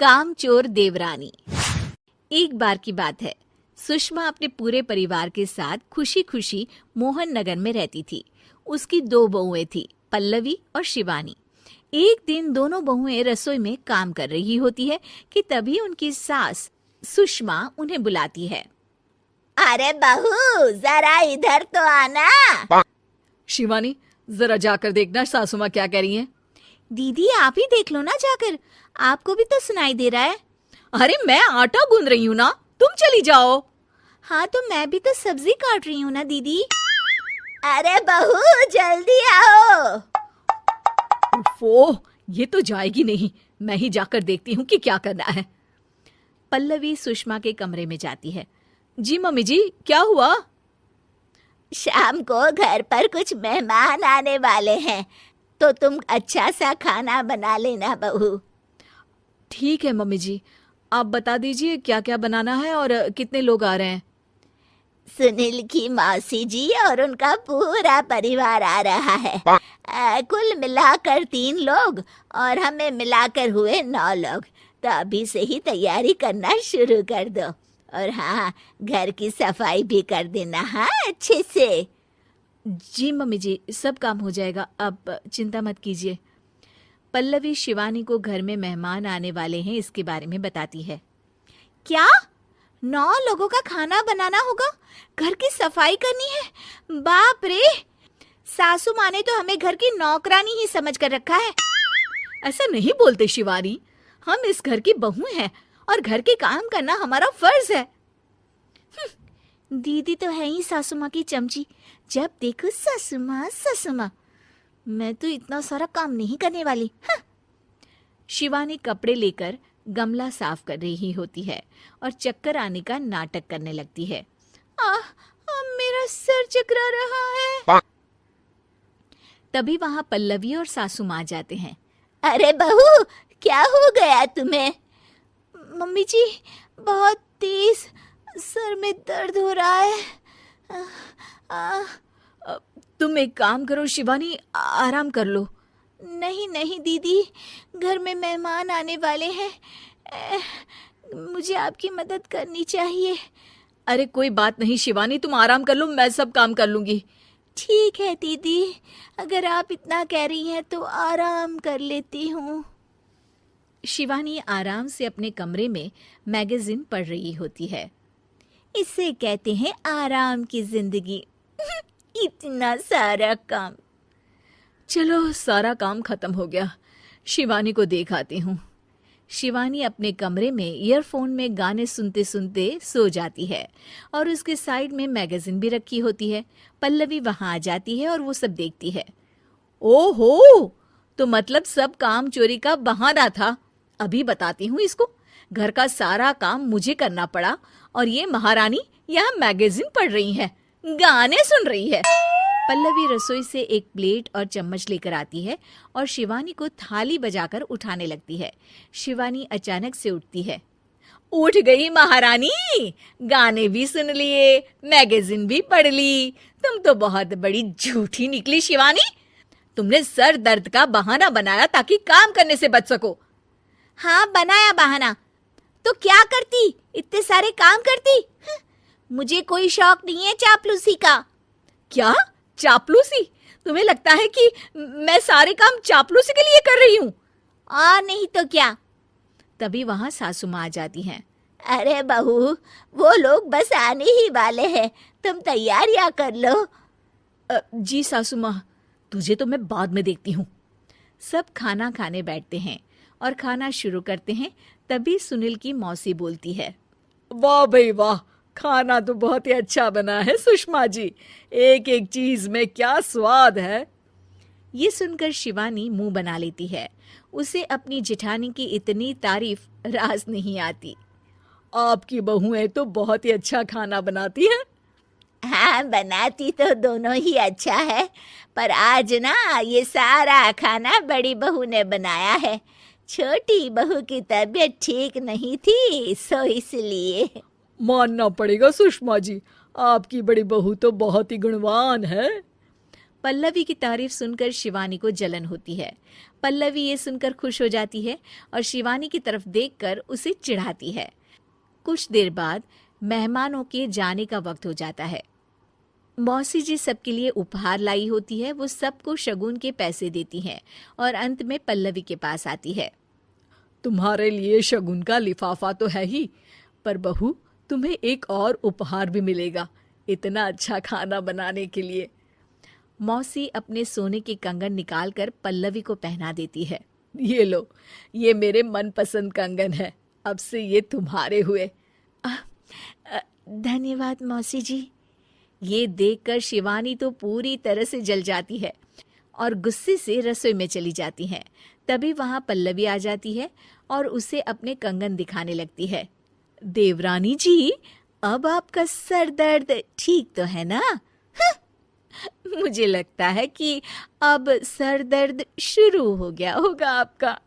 कामचोर देवरानी। एक बार की बात है, सुषमा अपने पूरे परिवार के साथ खुशी खुशी मोहन नगर में रहती थी। उसकी 2 बहुएं थी, पल्लवी और शिवानी। एक दिन दोनों बहुएं रसोई में काम कर रही होती है कि तभी उनकी सास सुषमा उन्हें बुलाती है। अरे बहू, जरा इधर तो आना। शिवानी, जरा जाकर देखना सासू माँ क्या कह रही हैं। दीदी आप ही देख लो ना जाकर, आपको भी तो सुनाई दे रहा है। अरे मैं आटा गूंद रही हूँ ना, तुम चली जाओ। हाँ तो मैं भी तो सब्जी काट रही हूँ ना दीदी। अरे बहू जल्दी आओ। ओह, ये तो जाएगी नहीं, मैं ही जाकर देखती हूँ कि क्या करना है। पल्लवी सुषमा के कमरे में जाती है। जी मम्मी जी, क्या हुआ? शाम को घर पर कुछ मेहमान आने वाले हैं, तो तुम अच्छा सा खाना बना लेना बहू। ठीक है मम्मी जी, आप बता दीजिए क्या क्या बनाना है और कितने लोग आ रहे हैं। सुनील की मौसी जी और उनका पूरा परिवार आ रहा है। कुल मिलाकर 3 लोग और हमें मिलाकर हुए 9 लोग। तो अभी से ही तैयारी करना शुरू कर दो। और हाँ, घर की सफाई भी कर देना, हाँ अच्छे से। जी मम्मी जी, सब काम हो जाएगा, आप चिंता मत कीजिए। पल्लवी शिवानी को घर में मेहमान आने वाले हैं इसके बारे में बताती है। क्या 9 लोगों का खाना बनाना होगा, घर की सफाई करनी है? बाप रे, सासू माँ ने तो हमें घर की नौकरानी ही समझ कर रखा है। ऐसा नहीं बोलते शिवानी, हम इस घर की बहू हैं और घर के काम करना हमारा फर्ज है। दीदी तो है ही सासू माँ की चमची, जब देखो सासू माँ सासू माँ। मैं तो इतना सारा काम नहीं करने वाली। शिवानी कपड़े लेकर गमला साफ कर रही होती है और चक्कर आने का नाटक करने लगती है। मेरा सर चकरा रहा है। तभी वहां पल्लवी और सासू माँ जाते हैं। अरे बहू, क्या हो गया तुम्हें? मम्मी जी, बहुत तेज सर में दर्द हो रहा है। तुम एक काम करो शिवानी, आराम कर लो। नहीं नहीं दीदी, घर में मेहमान आने वाले हैं, मुझे आपकी मदद करनी चाहिए। अरे कोई बात नहीं शिवानी, तुम आराम कर लो, मैं सब काम कर लूंगी। ठीक है दीदी, अगर आप इतना कह रही हैं तो आराम कर लेती हूँ। शिवानी आराम से अपने कमरे में मैगजीन पढ़ रही होती है। इसे कहते हैं आराम की जिंदगी। इतना सारा काम। चलो सारा काम खत्म हो गया, शिवानी को देख आती हूँ। शिवानी अपने कमरे में ईयरफोन में गाने सुनते सुनते सो जाती है और उसके साइड में मैगजीन भी रखी होती है। पल्लवी वहां आ जाती है और वो सब देखती है। ओहो, तो मतलब सब काम चोरी का बहाना था। अभी बताती हूँ इसको। घर का सारा काम मुझे करना पड़ा और ये महारानी यहाँ मैगजीन पढ़ रही है, गाने सुन रही है। पल्लवी रसोई से एक प्लेट और चम्मच लेकर आती है और शिवानी को थाली बजाकर उठाने लगती है। शिवानी अचानक से उठती है। उठ गई महारानी, गाने भी सुन लिए, मैगजीन भी पढ़ ली। तुम तो बहुत बड़ी झूठी निकली शिवानी। तुमने सर दर्द का बहाना बनाया ताकि काम करने से बच सको। हाँ बनाया बहाना, तो क्या करती, इतने सारे काम करती। मुझे कोई शौक नहीं है चापलूसी का। क्या चापलूसी? तुम्हें लगता है कि मैं सारे काम चापलूसी के लिए कर रही हूँ? और नहीं तो क्या। तभी वहां सासू माँ आ जाती हैं। अरे बहू, वो लोग बस आने ही वाले हैं, तुम तैयारियां कर लो। जी सासू माँ, तुझे तो मैं बाद में देखती हूँ। सब खाना खाने बैठते हैं और खाना शुरू करते हैं। तभी सुनील की मौसी बोलती है। वाह भाई वाह, खाना तो बहुत ही अच्छा बना है सुषमा जी, एक एक चीज में क्या स्वाद है। ये सुनकर शिवानी मुंह बना लेती है। उसे अपनी जेठानी की इतनी तारीफ रास नहीं आती। आपकी बहुएं तो बहुत ही अच्छा खाना बनाती हैं। हाँ, बनाती तो दोनों ही अच्छा है, पर आज ना ये सारा खाना बड़ी बहू ने बनाया है। छोटी बहू की तबीयत ठीक नहीं थी, सो इसलिए। मानना पड़ेगा सुषमा जी, आपकी बड़ी बहू तो बहुत ही गुणवान है। पल्लवी की तारीफ सुनकर शिवानी को जलन होती है। पल्लवी ये सुनकर खुश हो जाती है और शिवानी की तरफ देखकर उसे चिढ़ाती है। कुछ देर बाद मेहमानों के जाने का वक्त हो जाता है। मौसी जी सबके लिए उपहार लाई होती है। वो सबको शगुन के पैसे देती हैं और अंत में पल्लवी के पास आती है। तुम्हारे लिए शगुन का लिफाफा तो है ही, पर बहू तुम्हें एक और उपहार भी मिलेगा इतना अच्छा खाना बनाने के लिए। मौसी अपने सोने के कंगन निकालकर पल्लवी को पहना देती है। ये लो, ये मेरे मनपसंद कंगन है, अब से ये तुम्हारे हुए। धन्यवाद मौसी जी। ये देखकर शिवानी तो पूरी तरह से जल जाती है और गुस्से से रसोई में चली जाती है। तभी वहां पल्लवी आ जाती है और उसे अपने कंगन दिखाने लगती है। देवरानी जी, अब आपका सर दर्द ठीक तो है ना? मुझे लगता है कि अब सर दर्द शुरू हो गया होगा आपका।